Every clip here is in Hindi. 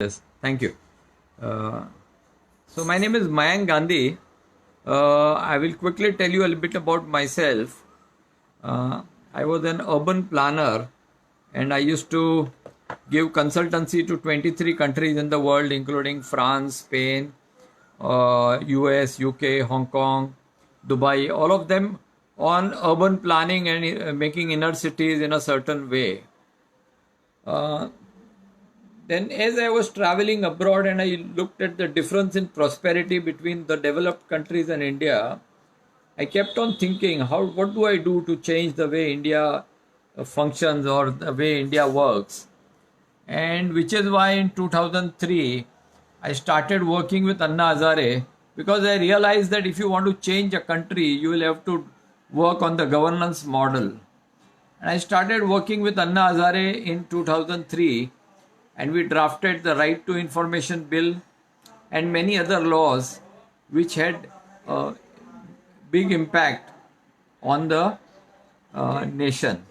Yes, thank you. Uh, so my name is Mayank Gandhi. I will quickly tell you a little bit about myself. Uh, I was an urban planner, and I used to give consultancy to 23 countries in the world, including France, Spain, US, UK, Hong Kong, Dubai, all of them on urban planning and making inner cities in a certain way. Uh, Then, as I was traveling abroad and I looked at the difference in prosperity between the developed countries and India, I kept on thinking, what do I do to change the way India functions or the way India works? And which is why in 2003, I started working with Anna Hazare because I realized that if you want to change a country, you will have to work on the governance model. And I started working with Anna Hazare in 2003, and we drafted the Right to Information Bill and many other laws which had a big impact on the nation.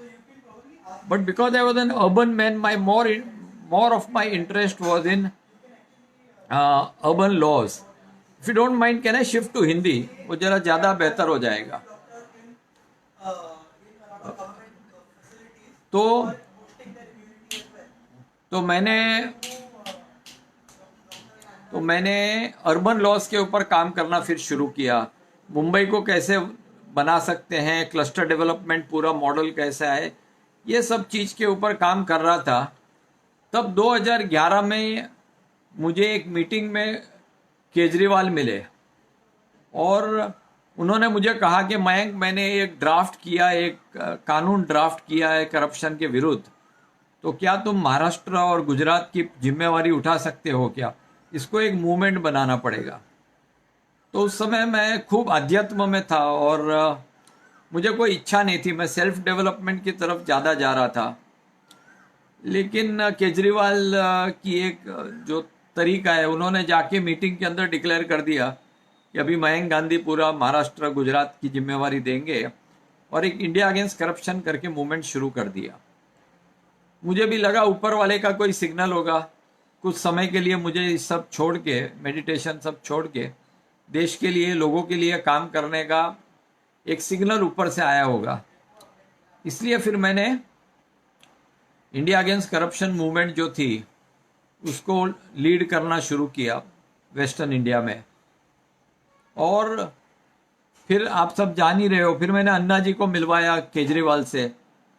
But because I was an urban man, more of my interest was in urban laws. If you don't mind, can I shift to Hindi? वो जरा ज़्यादा बेहतर हो जाएगा. तो तो मैंने तो मैंने अर्बन लॉज के ऊपर काम करना फिर शुरू किया. मुंबई को कैसे बना सकते हैं, क्लस्टर डेवलपमेंट पूरा मॉडल कैसा है, ये सब चीज़ के ऊपर काम कर रहा था. तब 2011 में मुझे एक मीटिंग में केजरीवाल मिले और उन्होंने मुझे कहा कि मयंक, मैंने एक ड्राफ्ट किया, एक कानून ड्राफ्ट किया है करप्शन के विरुद्ध, तो क्या तुम महाराष्ट्र और गुजरात की जिम्मेवारी उठा सकते हो क्या? इसको एक मूवमेंट बनाना पड़ेगा. तो उस समय मैं खूब अध्यात्म में था और मुझे कोई इच्छा नहीं थी. मैं सेल्फ डेवलपमेंट की तरफ ज़्यादा जा रहा था. लेकिन केजरीवाल की एक जो तरीका है, उन्होंने जाके मीटिंग के अंदर डिक्लेयर कर दिया कि अभी मयंक गांधी पूरा महाराष्ट्र गुजरात की जिम्मेवारी देंगे और एक इंडिया अगेंस्ट करप्शन करके मूवमेंट शुरू कर दिया. मुझे भी लगा ऊपर वाले का कोई सिग्नल होगा. कुछ समय के लिए मुझे इस सब छोड़ के, मेडिटेशन सब छोड़ के, देश के लिए, लोगों के लिए काम करने का एक सिग्नल ऊपर से आया होगा. इसलिए फिर मैंने इंडिया अगेंस्ट करप्शन मूवमेंट जो थी उसको लीड करना शुरू किया वेस्टर्न इंडिया में. और फिर आप सब जान ही रहे हो, फिर मैंने अन्ना जी को मिलवाया केजरीवाल से,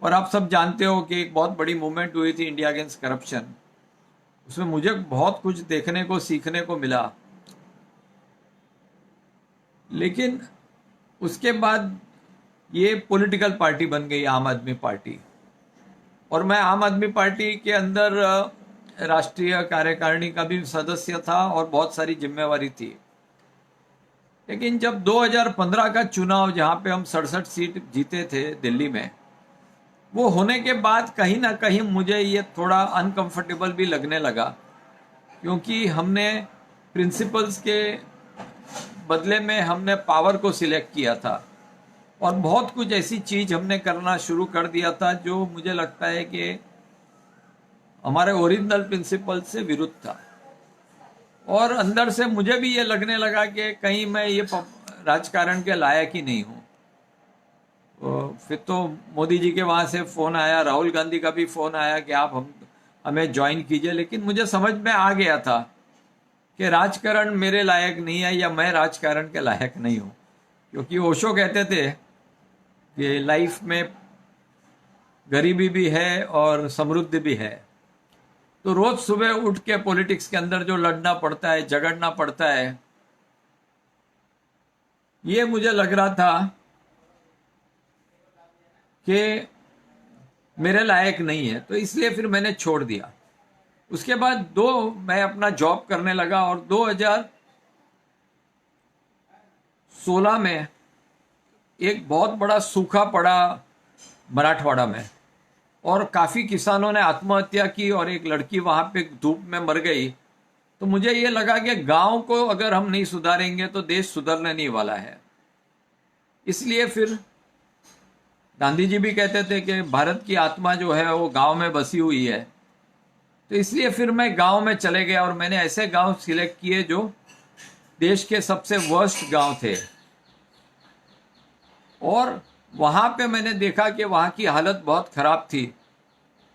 और आप सब जानते हो कि एक बहुत बड़ी मूवमेंट हुई थी इंडिया अगेंस्ट करप्शन. उसमें मुझे बहुत कुछ देखने को, सीखने को मिला. लेकिन उसके बाद ये पॉलिटिकल पार्टी बन गई, आम आदमी पार्टी, और मैं आम आदमी पार्टी के अंदर राष्ट्रीय कार्यकारिणी का भी सदस्य था और बहुत सारी जिम्मेवारी थी. लेकिन जब 2015 का चुनाव, जहाँ पे हम 67 सीट जीते थे दिल्ली में, वो होने के बाद कहीं ना कहीं मुझे ये थोड़ा अनकंफर्टेबल भी लगने लगा, क्योंकि हमने प्रिंसिपल्स के बदले में हमने पावर को सिलेक्ट किया था और बहुत कुछ ऐसी चीज़ हमने करना शुरू कर दिया था जो मुझे लगता है कि हमारे ओरिजिनल प्रिंसिपल से विरुद्ध था. और अंदर से मुझे भी ये लगने लगा कि कहीं मैं ये राजकारण के लायक ही नहीं हूँ. फिर तो मोदी जी के वहाँ से फ़ोन आया, राहुल गांधी का भी फ़ोन आया कि आप हमें ज्वाइन कीजिए. लेकिन मुझे समझ में आ गया था कि राजकारण मेरे लायक नहीं है, या मैं राजकारण के लायक नहीं हूँ. क्योंकि ओशो कहते थे कि लाइफ में गरीबी भी है और समृद्धि भी है. तो रोज़ सुबह उठ के पॉलिटिक्स के अंदर जो लड़ना पड़ता है, झगड़ना पड़ता है, ये मुझे लग रहा था कि मेरे लायक नहीं है. तो इसलिए फिर मैंने छोड़ दिया. उसके बाद मैं अपना जॉब करने लगा और 2016 में एक बहुत बड़ा सूखा पड़ा मराठवाड़ा में, और काफ़ी किसानों ने आत्महत्या की और एक लड़की वहाँ पे धूप में मर गई. तो मुझे ये लगा कि गांव को अगर हम नहीं सुधारेंगे तो देश सुधरने नहीं वाला है. इसलिए फिर गांधी जी भी कहते थे कि भारत की आत्मा जो है वो गांव में बसी हुई है. तो इसलिए फिर मैं गांव में चले गया और मैंने ऐसे गांव सिलेक्ट किए जो देश के सबसे वर्स्ट गांव थे। और वहाँ पे मैंने देखा कि वहाँ की हालत बहुत ख़राब थी।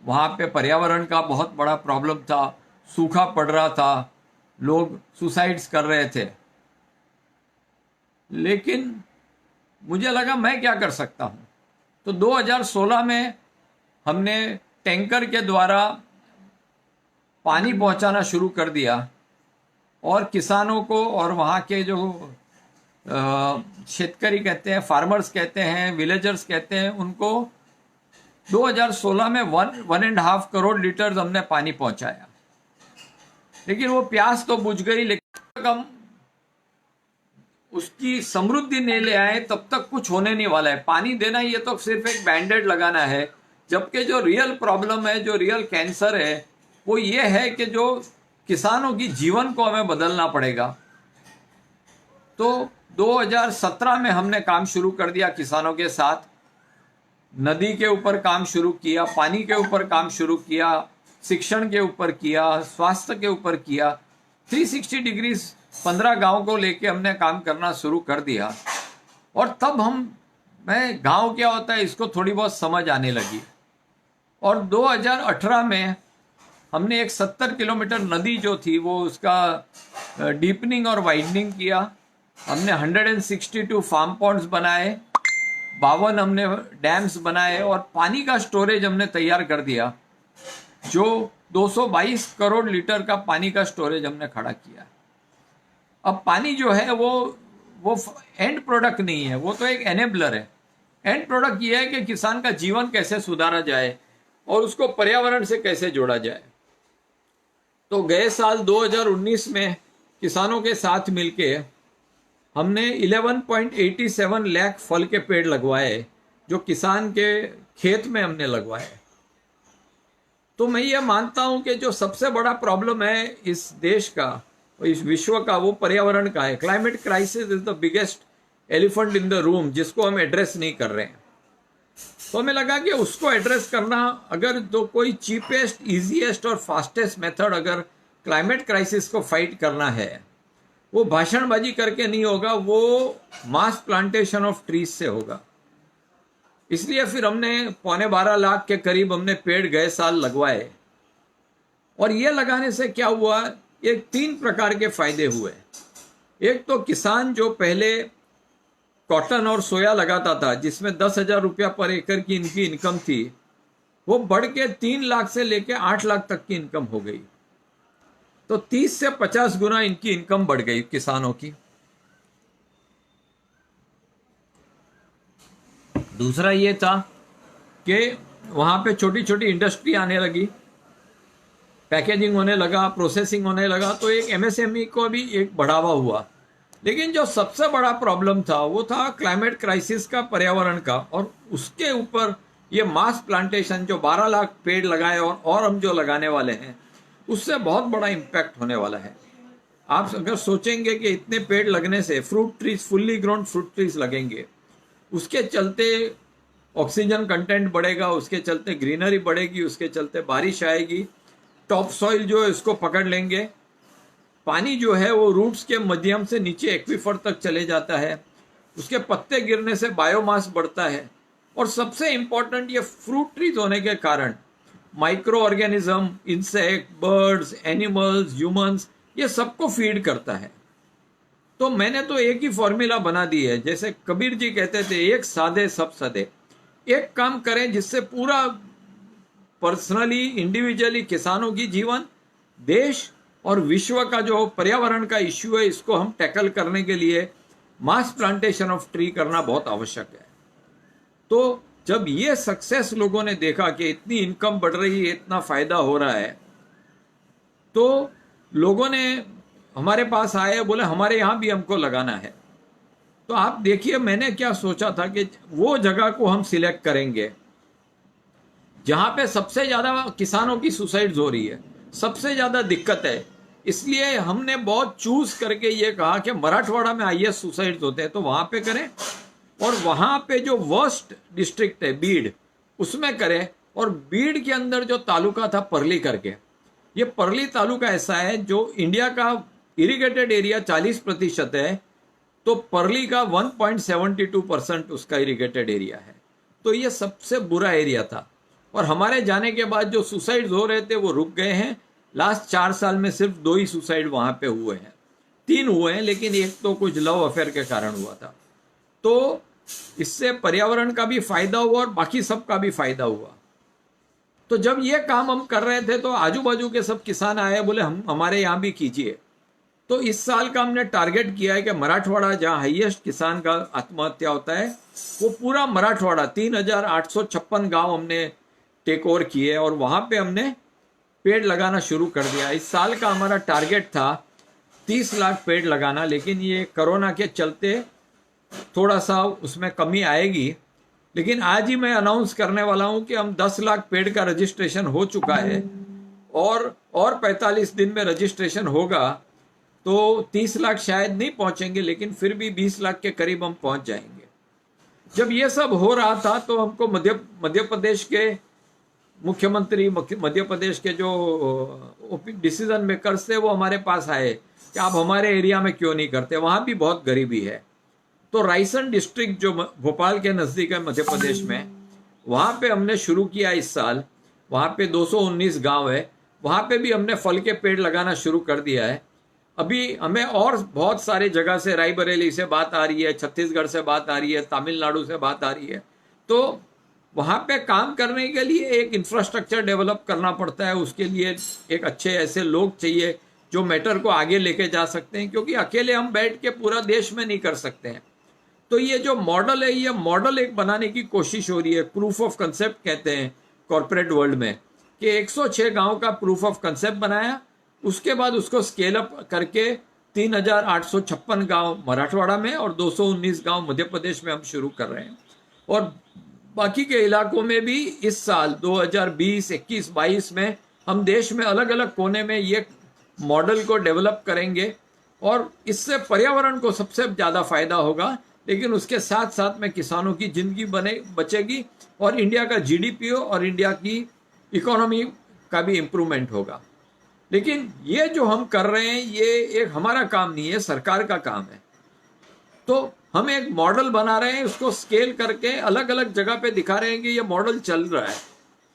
वहाँ पे पर्यावरण का बहुत बड़ा प्रॉब्लम था, सूखा पड़ रहा था, लोग सुसाइड्स कर रहे थे। लेकिन मुझे लगा मैं क्या कर सकता हूँ। तो 2016 में हमने टैंकर के द्वारा पानी पहुँचाना शुरू कर दिया और किसानों को और वहाँ के जो शेतकरी कहते हैं, फार्मर्स कहते हैं, विलेजर्स कहते हैं, उनको 2016 में 1.5 करोड़ लीटर हमने पानी पहुंचाया। लेकिन वो प्यास तो बुझ गई, लेकिन हम उसकी समृद्धि नहीं ले आए तब तक कुछ होने नहीं वाला है। पानी देना ये तो सिर्फ एक बैंडेड लगाना है, जबकि जो रियल प्रॉब्लम है, जो रियल कैंसर है, वो ये है कि जो किसानों की जीवन को हमें बदलना पड़ेगा। तो 2017 में हमने काम शुरू कर दिया किसानों के साथ। नदी के ऊपर काम शुरू किया, पानी के ऊपर काम शुरू किया, शिक्षण के ऊपर किया, स्वास्थ्य के ऊपर किया। 360 डिग्री 15 गांव को लेके हमने काम करना शुरू कर दिया। और तब मैं गांव क्या होता है इसको थोड़ी बहुत समझ आने लगी। और 2018 में हमने एक 70 किलोमीटर नदी जो थी वो उसका डीपनिंग और वाइडनिंग किया। हमने 162 फार्म पॉन्ड्स बनाए, 52 हमने डैम्स बनाए और पानी का स्टोरेज हमने तैयार कर दिया, जो 222 करोड़ लीटर का पानी का स्टोरेज हमने खड़ा किया। अब पानी जो है वो एंड प्रोडक्ट नहीं है, वो तो एक एनेबलर है। एंड प्रोडक्ट ये है कि किसान का जीवन कैसे सुधारा जाए और उसको पर्यावरण से कैसे जोड़ा जाए। तो गए साल 2019 में किसानों के साथ मिलके हमने 11.87 लाख फल के पेड़ लगवाए, जो किसान के खेत में हमने लगवाए। तो मैं ये मानता हूं कि जो सबसे बड़ा प्रॉब्लम है इस देश का, इस विश्व का, वो पर्यावरण का है। Climate crisis is the biggest elephant in the room, जिसको हम एड्रेस नहीं कर रहे हैं। तो हमें लगा कि उसको एड्रेस करना, अगर तो कोई चीपेस्ट, इजीएस्ट और फास्टेस्ट मेथड अगर क्लाइमेट क्राइसिस को फाइट करना है, वो भाषणबाजी करके नहीं होगा, वो मास प्लांटेशन ऑफ ट्रीज से होगा। इसलिए फिर हमने 12.25 लाख के करीब हमने पेड़ गए साल लगवाए। और ये लगाने से क्या हुआ, एक 3 प्रकार के फायदे हुए। एक तो किसान जो पहले कॉटन और सोया लगाता था, जिसमें 10,000 रुपया पर एकड़ की इनकी इनकम थी, वो बढ़ के 3 लाख से लेके 8 लाख तक की इनकम हो गई। तो 30 से 50 गुना इनकी इनकम बढ़ गई किसानों की। दूसरा ये था कि वहां पे छोटी छोटी इंडस्ट्री आने लगी, पैकेजिंग होने लगा, प्रोसेसिंग होने लगा, तो एक एमएसएमई को भी एक बढ़ावा हुआ। लेकिन जो सबसे बड़ा प्रॉब्लम था वो था क्लाइमेट क्राइसिस का, पर्यावरण का, और उसके ऊपर ये मास प्लांटेशन जो 12 लाख पेड़ लगाए और हम जो लगाने वाले हैं, उससे बहुत बड़ा इम्पैक्ट होने वाला है। आप अगर सोचेंगे कि इतने पेड़ लगने से fruit trees, fully grown fruit trees लगेंगे, उसके चलते ऑक्सीजन कंटेंट बढ़ेगा, उसके चलते ग्रीनरी बढ़ेगी, उसके चलते बारिश आएगी, टॉप सॉइल जो है इसको पकड़ लेंगे, पानी जो है वो रूट्स के माध्यम से नीचे एक्वीफर तक चले जाता है, उसके पत्ते गिरने से बायोमास बढ़ता है, और सबसे इंपॉर्टेंट, ये फ्रूट ट्रीज होने के कारण micro organism, insect, birds, animals, humans, ये सबको फीड करता है। तो मैंने तो एक ही फॉर्मूला बना दी है, जैसे कबीर जी कहते थे, एक साधे सब सदे। एक काम करें जिससे पूरा पर्सनली, इंडिविजुअली किसानों की जीवन, देश और विश्व का जो पर्यावरण का इश्यू है, इसको हम टैकल करने के लिए मास प्लांटेशन ऑफ ट्री करना बहुत आवश्यक है। तो जब ये सक्सेस लोगों ने देखा कि इतनी इनकम बढ़ रही है, इतना फायदा हो रहा है, तो लोगों ने हमारे पास आए, बोले हमारे यहाँ भी हमको लगाना है। तो आप देखिए, मैंने क्या सोचा था कि वो जगह को हम सिलेक्ट करेंगे जहाँ पे सबसे ज़्यादा किसानों की सुसाइड्स हो रही है, सबसे ज़्यादा दिक्कत है। इसलिए हमने बहुत चूज करके ये कहा कि मराठवाड़ा में हाईएस्ट सुसाइड्स होते हैं, तो वहाँ पे करें, और वहाँ पे जो वर्स्ट डिस्ट्रिक्ट है बीड, उसमें करें, और बीड के अंदर जो तालुका था परली करके, ये परली तालुका ऐसा है जो इंडिया का इरिगेटेड एरिया 40% है, तो परली का 1.72% उसका इरिगेटेड एरिया है। तो ये सबसे बुरा एरिया था, और हमारे जाने के बाद जो सुसाइड्स हो रहे थे वो रुक गए हैं। लास्ट 4 साल में सिर्फ 2 ही सुसाइड वहाँ पे हुए हैं, 3 हुए हैं, लेकिन एक तो कुछ लव अफेयर के कारण हुआ था। तो इससे पर्यावरण का भी फायदा हुआ और बाकी सबका भी फायदा हुआ। तो जब ये काम हम कर रहे थे तो आजू बाजू के सब किसान आए, बोले हम हमारे यहाँ भी कीजिए। तो इस साल का हमने टारगेट किया है कि मराठवाड़ा, जहाँ हाईएस्ट किसान का आत्महत्या होता है, वो पूरा मराठवाड़ा 3856 गांव हमने टेक ओवर किए और वहाँ पे हमने पेड़ लगाना शुरू कर दिया। इस साल का हमारा टारगेट था 30 लाख पेड़ लगाना, लेकिन ये कोरोना के चलते थोड़ा सा उसमें कमी आएगी। लेकिन आज ही मैं अनाउंस करने वाला हूं कि हम 10 लाख पेड़ का रजिस्ट्रेशन हो चुका है, और 45 दिन में रजिस्ट्रेशन होगा, तो 30 लाख शायद नहीं पहुंचेंगे, लेकिन फिर भी 20 लाख के करीब हम पहुंच जाएंगे। जब ये सब हो रहा था तो हमको मध्य प्रदेश के मुख्यमंत्री, मध्य प्रदेश के जो डिसीजन मेकर्स थे, वो हमारे पास आए कि आप हमारे एरिया में क्यों नहीं करते, वहाँ भी बहुत गरीबी है। तो रायसेन डिस्ट्रिक्ट जो भोपाल के नज़दीक है मध्य प्रदेश में, वहाँ पे हमने शुरू किया इस साल। वहाँ पे 219 गांव है, वहाँ पे भी हमने फल के पेड़ लगाना शुरू कर दिया है। अभी हमें और बहुत सारे जगह से, रायबरेली से बात आ रही है, छत्तीसगढ़ से बात आ रही है, तमिलनाडु से बात आ रही है। तो वहाँ पे काम करने के लिए एक इंफ्रास्ट्रक्चर डेवलप करना पड़ता है, उसके लिए एक अच्छे ऐसे लोग चाहिए जो मैटर को आगे लेके जा सकते हैं, क्योंकि अकेले हम बैठ के पूरा देश में नहीं कर सकते हैं। तो ये जो मॉडल है, ये मॉडल एक बनाने की कोशिश हो रही है। प्रूफ ऑफ कंसेप्ट कहते हैं कॉर्पोरेट वर्ल्ड में, कि 106 गांव का प्रूफ ऑफ कंसेप्ट बनाया, उसके बाद उसको स्केल अप करके 3856 गांव मराठवाड़ा में और 219 गांव मध्य प्रदेश में हम शुरू कर रहे हैं। और बाकी के इलाकों में भी इस साल 2020, 21, 22 में हम देश में अलग अलग कोने में ये मॉडल को डेवलप करेंगे, और इससे पर्यावरण को सबसे ज़्यादा फायदा होगा, लेकिन उसके साथ साथ में किसानों की जिंदगी बचेगी, और इंडिया का जीडीपी और इंडिया की इकोनॉमी का भी इम्प्रूवमेंट होगा। लेकिन ये जो हम कर रहे हैं, ये एक हमारा काम नहीं है, सरकार का काम है। तो हम एक मॉडल बना रहे हैं, उसको स्केल करके अलग अलग जगह पे दिखा रहे हैं कि ये मॉडल चल रहा है।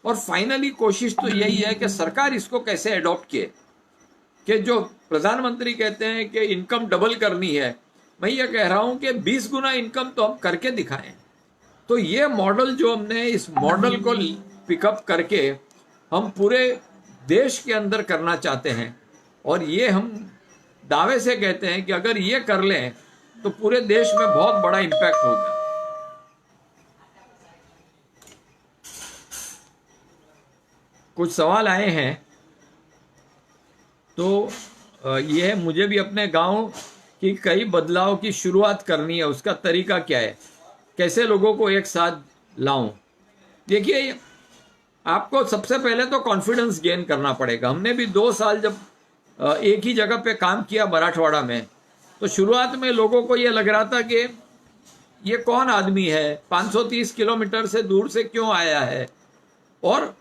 और फाइनली कोशिश तो यही है कि सरकार इसको कैसे अडॉप्ट किए, कि जो प्रधानमंत्री कहते हैं कि इनकम डबल करनी है, मैं ये कह रहा हूं कि 20 गुना इनकम तो हम करके दिखाएं। तो ये मॉडल जो हमने, इस मॉडल को पिकअप करके हम पूरे देश के अंदर करना चाहते हैं, और ये हम दावे से कहते हैं कि अगर ये कर लें तो पूरे देश में बहुत बड़ा इम्पैक्ट होगा। कुछ सवाल आए हैं, तो ये मुझे भी अपने गांव की कई बदलाव की शुरुआत करनी है, उसका तरीका क्या है, कैसे लोगों को एक साथ लाऊं। देखिए, आपको सबसे पहले तो कॉन्फिडेंस गेन करना पड़ेगा। हमने भी 2 साल जब एक ही जगह पे काम किया मराठवाड़ा में, तो शुरुआत में लोगों को ये लग रहा था कि ये कौन आदमी है, 530 किलोमीटर से दूर से क्यों आया है, और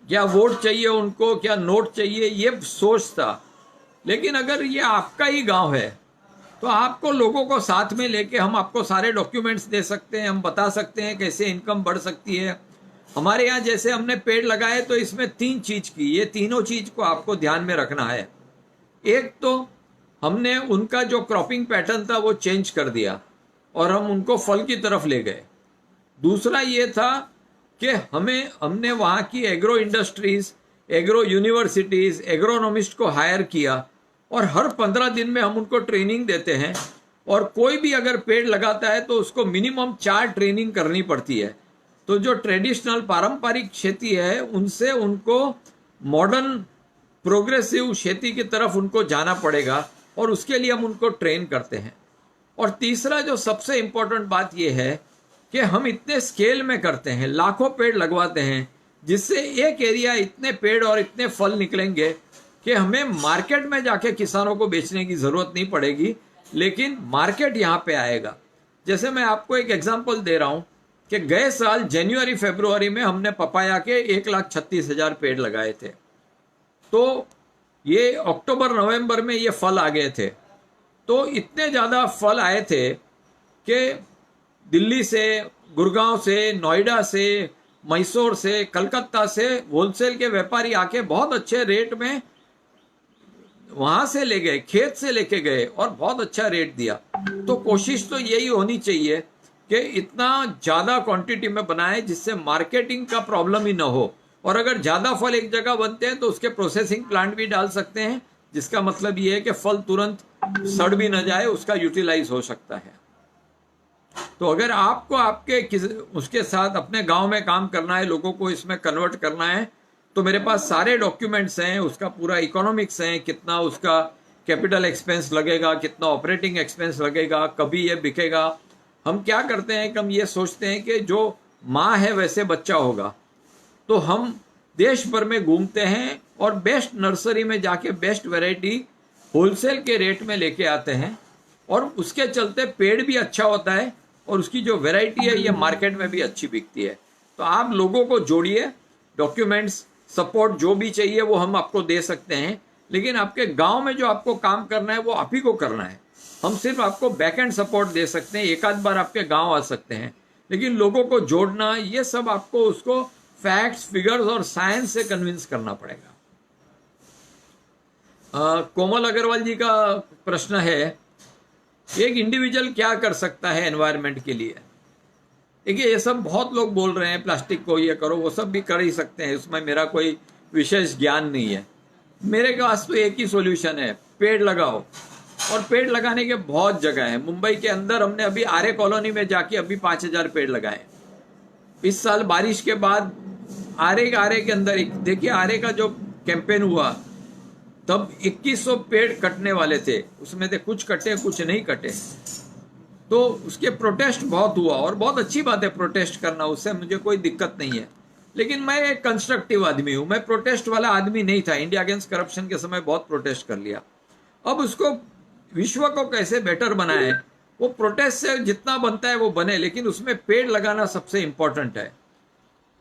क्या वोट चाहिए उनको, क्या नोट चाहिए, ये सोच था। लेकिन अगर ये आपका ही गांव है तो आपको लोगों को साथ में लेके हम आपको सारे डॉक्यूमेंट्स दे सकते हैं, हम बता सकते हैं कैसे इनकम बढ़ सकती है। हमारे यहाँ जैसे हमने पेड़ लगाए तो इसमें 3 चीज की, ये तीनों चीज को आपको ध्यान में रखना है। एक तो हमने उनका जो क्रॉपिंग पैटर्न था वो चेंज कर दिया और हम उनको फल की तरफ ले गए। दूसरा ये था कि हमने वहाँ की agro industries, agro universities, agronomist को हायर किया, और हर 15 दिन में हम उनको ट्रेनिंग देते हैं। और कोई भी अगर पेड़ लगाता है तो उसको मिनिमम 4 ट्रेनिंग करनी पड़ती है। तो जो ट्रेडिशनल पारंपरिक खेती है उनसे उनको मॉडर्न प्रोग्रेसिव खेती की तरफ उनको जाना पड़ेगा, और उसके लिए हम उनको ट्रेन करते हैं। और तीसरा जो सबसे इम्पोर्टेंट बात यह है कि हम इतने स्केल में करते हैं, लाखों पेड़ लगवाते हैं, जिससे एक एरिया इतने पेड़ और इतने फल निकलेंगे कि हमें मार्केट में जाके किसानों को बेचने की ज़रूरत नहीं पड़ेगी, लेकिन मार्केट यहाँ पे आएगा। जैसे मैं आपको एक एग्जांपल दे रहा हूँ कि गए साल जनवरी फरवरी में हमने पपाया के 1,36,000 पेड़ लगाए थे। तो ये अक्टूबर नवंबर में ये फल आ गए थे। तो इतने ज़्यादा फल आए थे कि दिल्ली से, गुड़गांव से, नोएडा से, मैसूर से, कलकत्ता से होलसेल के व्यापारी आके बहुत अच्छे रेट में वहां से ले गए, खेत से लेके गए और बहुत अच्छा रेट दिया। तो कोशिश तो यही होनी चाहिए कि इतना ज़्यादा क्वांटिटी में बनाए जिससे मार्केटिंग का प्रॉब्लम ही ना हो। और अगर ज़्यादा फल एक जगह बनते हैं तो उसके प्रोसेसिंग प्लांट भी डाल सकते हैं, जिसका मतलब ये है कि फल तुरंत सड़ भी न जाए, उसका यूटिलाइज हो सकता है। तो अगर आपको आपके उसके साथ अपने गांव में काम करना है, लोगों को इसमें कन्वर्ट करना है, तो मेरे पास सारे डॉक्यूमेंट्स हैं, उसका पूरा इकोनॉमिक्स है, कितना उसका कैपिटल एक्सपेंस लगेगा, कितना ऑपरेटिंग एक्सपेंस लगेगा, कभी ये बिकेगा। हम क्या करते हैं कि हम ये सोचते हैं कि जो माँ है वैसे बच्चा होगा। तो हम देश भर में घूमते हैं और बेस्ट नर्सरी में जाके बेस्ट वैरायटी होलसेल के रेट में लेके आते हैं, और उसके चलते पेड़ भी अच्छा होता है और उसकी जो वैरायटी है ये मार्केट में भी अच्छी बिकती है। तो आप लोगों को जोड़िए, डॉक्यूमेंट्स, सपोर्ट जो भी चाहिए वो हम आपको दे सकते हैं, लेकिन आपके गांव में जो आपको काम करना है वो आप ही को करना है। हम सिर्फ आपको बैक एंड सपोर्ट दे सकते हैं, एक आध बार आपके गांव आ सकते हैं, लेकिन लोगों को जोड़ना, ये सब आपको उसको फैक्ट्स, फिगर्स और साइंस से कन्विंस करना पड़ेगा। कोमल अग्रवाल जी का प्रश्न है, एक इंडिविजुअल क्या कर सकता है एनवायरनमेंट के लिए? देखिए, ये सब बहुत लोग बोल रहे हैं प्लास्टिक को ये करो, वो सब भी कर ही सकते हैं, उसमें मेरा कोई विशेष ज्ञान नहीं है। मेरे पास तो एक ही सॉल्यूशन है, पेड़ लगाओ। और पेड़ लगाने के बहुत जगह है। मुंबई के अंदर हमने अभी आर्य कॉलोनी में जाके अभी 5000 पेड़ लगाए। इस साल बारिश के बाद आर्य के अंदर देखिए, आर्य का जो कैंपेन हुआ तब 2100 पेड़ कटने वाले थे, उसमें से कुछ कटे कुछ नहीं कटे। तो उसके प्रोटेस्ट बहुत हुआ, और बहुत अच्छी बात है प्रोटेस्ट करना, उससे मुझे कोई दिक्कत नहीं है। लेकिन मैं एक कंस्ट्रक्टिव आदमी हूं, मैं प्रोटेस्ट वाला आदमी नहीं था। इंडिया अगेंस्ट करप्शन के समय बहुत प्रोटेस्ट कर लिया। अब उसको विश्व को कैसे बेटर बनाए, वो प्रोटेस्ट से जितना बनता है वो बने, लेकिन उसमें पेड़ लगाना सबसे इंपॉर्टेंट है।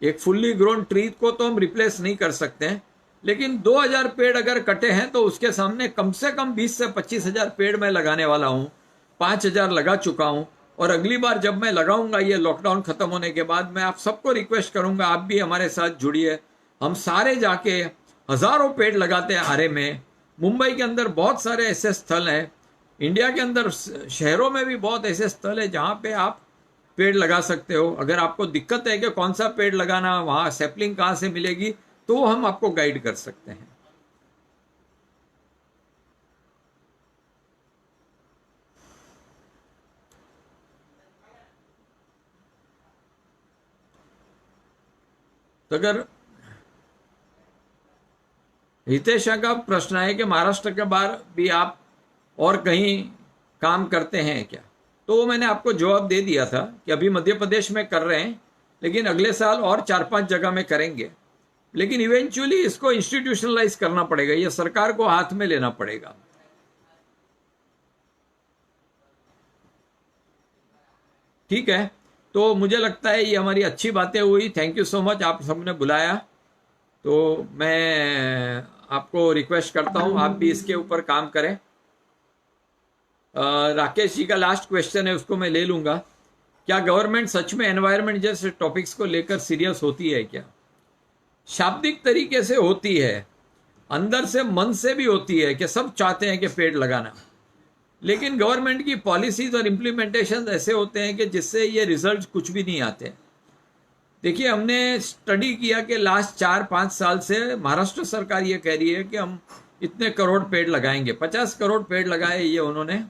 एक फुल्ली ग्रोन ट्री को तो हम रिप्लेस नहीं कर सकते हैं, लेकिन 2000 पेड़ अगर कटे हैं तो उसके सामने कम से कम 20 से 25,000 पेड़ मैं लगाने वाला हूं। 5000 लगा चुका हूं, और अगली बार जब मैं लगाऊंगा ये लॉकडाउन खत्म होने के बाद, मैं आप सबको रिक्वेस्ट करूंगा आप भी हमारे साथ जुड़िए। हम सारे जाके हजारों पेड़ लगाते हैं आरे में। मुंबई के अंदर बहुत सारे ऐसे स्थल हैं, इंडिया के अंदर शहरों में भी बहुत ऐसे स्थल है जहाँ पे आप पेड़ लगा सकते हो। अगर आपको दिक्कत है कि कौन सा पेड़ लगाना, वहाँ सैपलिंग कहाँ से मिलेगी, तो हम आपको गाइड कर सकते हैं। तो अगर हितेश का प्रश्न है कि महाराष्ट्र के बाहर भी आप और कहीं काम करते हैं क्या, तो वो मैंने आपको जवाब दे दिया था कि अभी मध्य प्रदेश में कर रहे हैं, लेकिन अगले साल और 4-5 जगह में करेंगे। लेकिन इवेंचुअली इसको इंस्टीट्यूशनलाइज करना पड़ेगा, ये सरकार को हाथ में लेना पड़ेगा। ठीक है, तो मुझे लगता है ये हमारी अच्छी बातें हुई। थैंक यू सो मच, आप सबने बुलाया। तो मैं आपको रिक्वेस्ट करता हूं आप भी इसके ऊपर काम करें। राकेश जी का लास्ट क्वेश्चन है, उसको मैं ले लूंगा। क्या गवर्नमेंट सच में एनवायरनमेंट जैसे टॉपिक्स को लेकर सीरियस होती है क्या? शाब्दिक तरीके से होती है, अंदर से मन से भी होती है कि सब चाहते हैं कि पेड़ लगाना, लेकिन गवर्नमेंट की पॉलिसीज और इम्प्लीमेंटेशन ऐसे होते हैं कि जिससे ये रिजल्ट कुछ भी नहीं आते। देखिए, हमने स्टडी किया कि लास्ट 4-5 साल से महाराष्ट्र सरकार ये कह रही है कि हम इतने करोड़ पेड़ लगाएंगे, 50 करोड़ पेड़ लगाए, ये उन्होंने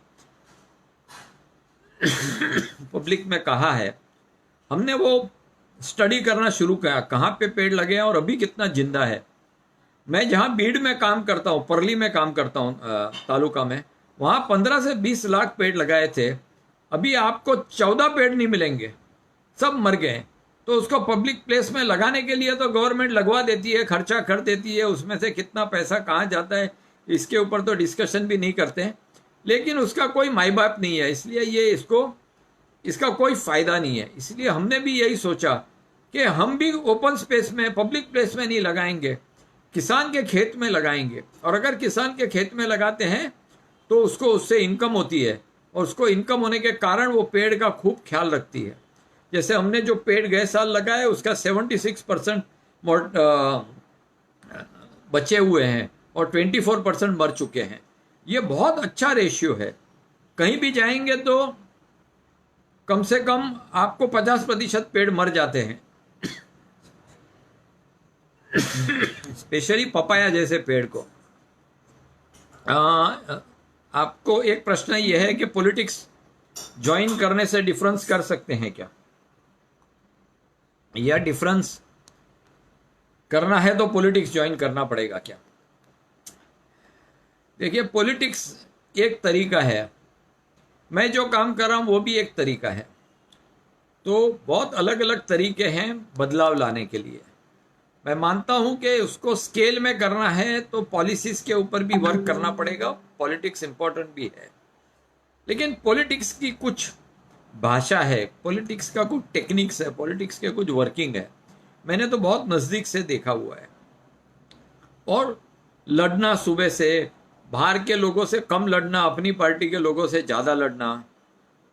पब्लिक में कहा है। हमने वो स्टडी करना शुरू किया, कहाँ पे पेड़ लगे हैं और अभी कितना जिंदा है। मैं जहाँ बीड़ में काम करता हूँ, परली में काम करता हूँ तालुका में, वहाँ 15 से 20 लाख पेड़ लगाए थे। अभी आपको 14 पेड़ नहीं मिलेंगे, सब मर गए। तो उसको पब्लिक प्लेस में लगाने के लिए तो गवर्नमेंट लगवा देती है, खर्चा कर देती है, उसमें से कितना पैसा कहाँ जाता है इसके ऊपर तो डिस्कशन भी नहीं करते हैं, लेकिन उसका कोई माई बाप नहीं है, इसलिए ये इसका कोई फायदा नहीं है। इसलिए हमने भी यही सोचा कि हम भी ओपन स्पेस में, पब्लिक प्लेस में नहीं लगाएंगे, किसान के खेत में लगाएंगे, और अगर किसान के खेत में लगाते हैं तो उसको उससे इनकम होती है, और उसको इनकम होने के कारण वो पेड़ का खूब ख्याल रखती है। जैसे हमने जो पेड़ गए साल लगाए उसका 76% बचे हुए हैं और 24% मर चुके हैं। ये बहुत अच्छा रेशियो है। कहीं भी जाएंगे तो कम से कम आपको 50% पेड़ मर जाते हैं, स्पेशली पपाया जैसे पेड़ को। आपको एक प्रश्न यह है कि पॉलिटिक्स ज्वाइन करने से डिफरेंस कर सकते हैं क्या, या डिफरेंस करना है तो पॉलिटिक्स ज्वाइन करना पड़ेगा क्या? देखिए, पॉलिटिक्स एक तरीका है, मैं जो काम कर रहा हूं वो भी एक तरीका है। तो बहुत अलग अलग तरीके हैं बदलाव लाने के लिए। मैं मानता हूं कि उसको स्केल में करना है तो पॉलिसीज के ऊपर भी वर्क करना पड़ेगा, पॉलिटिक्स इंपॉर्टेंट भी है। लेकिन पॉलिटिक्स की कुछ भाषा है, पॉलिटिक्स का कुछ टेक्निक्स है, पॉलिटिक्स के कुछ वर्किंग है, मैंने तो बहुत नज़दीक से देखा हुआ है। और लड़ना, सुबह से बाहर के लोगों से कम लड़ना, अपनी पार्टी के लोगों से ज़्यादा लड़ना,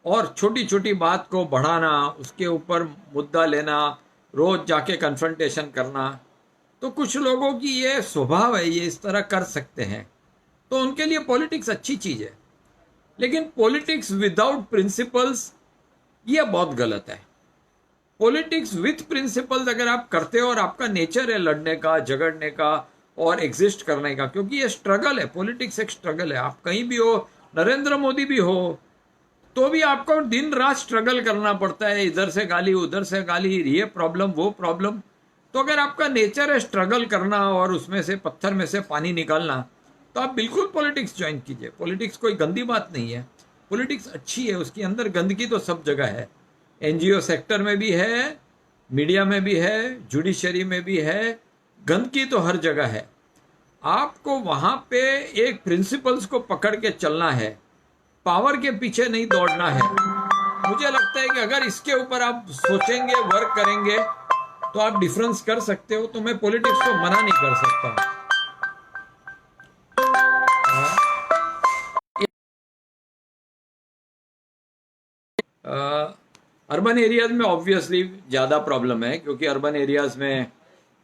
और छोटी छोटी बात को बढ़ाना, उसके ऊपर मुद्दा लेना, रोज जाके कन्फ्रंटेशन करना। तो कुछ लोगों की ये स्वभाव है, ये इस तरह कर सकते हैं, तो उनके लिए पॉलिटिक्स अच्छी चीज़ है। लेकिन पॉलिटिक्स विदाउट प्रिंसिपल्स ये बहुत गलत है। पॉलिटिक्स विथ प्रिंसिपल्स अगर आप करते हो, और आपका नेचर है लड़ने का, झगड़ने का और एग्जिस्ट करने का, क्योंकि ये स्ट्रगल है, पॉलिटिक्स एक स्ट्रगल है। आप कहीं भी हो, नरेंद्र मोदी भी हो, तो भी आपको दिन रात स्ट्रगल करना पड़ता है, इधर से गाली उधर से गाली, ये प्रॉब्लम वो प्रॉब्लम। तो अगर आपका नेचर है स्ट्रगल करना और उसमें से पत्थर में से पानी निकालना, तो आप बिल्कुल पॉलिटिक्स ज्वाइन कीजिए। पॉलिटिक्स कोई गंदी बात नहीं है, पॉलिटिक्स अच्छी है। उसके अंदर गंदगी तो सब जगह है, एनजीओ सेक्टर में भी है, मीडिया में भी है, जुडिशरी में भी है, गंदगी तो हर जगह है। आपको वहाँ पे एक प्रिंसिपल्स को पकड़ के चलना है, पावर के पीछे नहीं दौड़ना है। मुझे लगता है कि अगर इसके ऊपर आप सोचेंगे, वर्क करेंगे, तो आप डिफरेंस कर सकते हो। तो मैं पॉलिटिक्स को मना नहीं कर सकता। अर्बन एरियाज में ऑब्वियसली ज़्यादा प्रॉब्लम है, क्योंकि अर्बन एरियाज में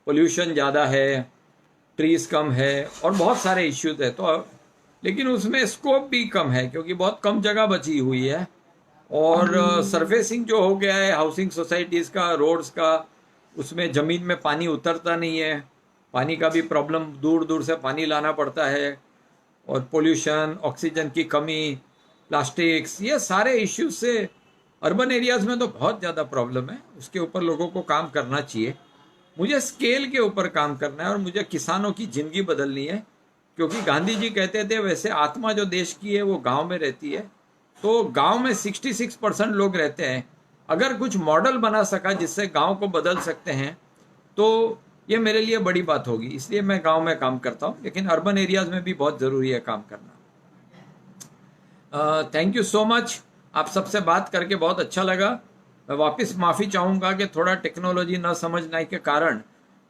पोल्यूशन ज़्यादा है, ट्रीज कम है और बहुत सारे इश्यूज है। तो लेकिन उसमें स्कोप भी कम है, क्योंकि बहुत कम जगह बची हुई है, और सरफेसिंग जो हो गया है हाउसिंग सोसाइटीज़ का, रोड्स का, उसमें ज़मीन में पानी उतरता नहीं है, पानी का भी प्रॉब्लम, दूर दूर से पानी लाना पड़ता है, और पोल्यूशन, ऑक्सीजन की कमी, प्लास्टिक्स, ये सारे इश्यूज से अर्बन एरियाज़ में तो बहुत ज़्यादा प्रॉब्लम है। उसके ऊपर लोगों को काम करना चाहिए। मुझे स्केल के ऊपर काम करना है, और मुझे किसानों की ज़िंदगी बदलनी है, क्योंकि गांधी जी कहते थे वैसे आत्मा जो देश की है वो गांव में रहती है। तो गांव में 66% लोग रहते हैं। अगर कुछ मॉडल बना सका जिससे गांव को बदल सकते हैं, तो ये मेरे लिए बड़ी बात होगी। इसलिए मैं गांव में काम करता हूँ, लेकिन अर्बन एरियाज़ में भी बहुत ज़रूरी है काम करना। Thank you so much. आप सबसे बात करके बहुत अच्छा लगा। मैं वापस माफ़ी चाहूँगा कि थोड़ा टेक्नोलॉजी न समझने के कारण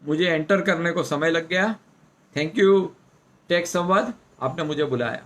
मुझे एंटर करने को समय लग गया। थैंक यू टेक संवाद, आपने मुझे बुलाया।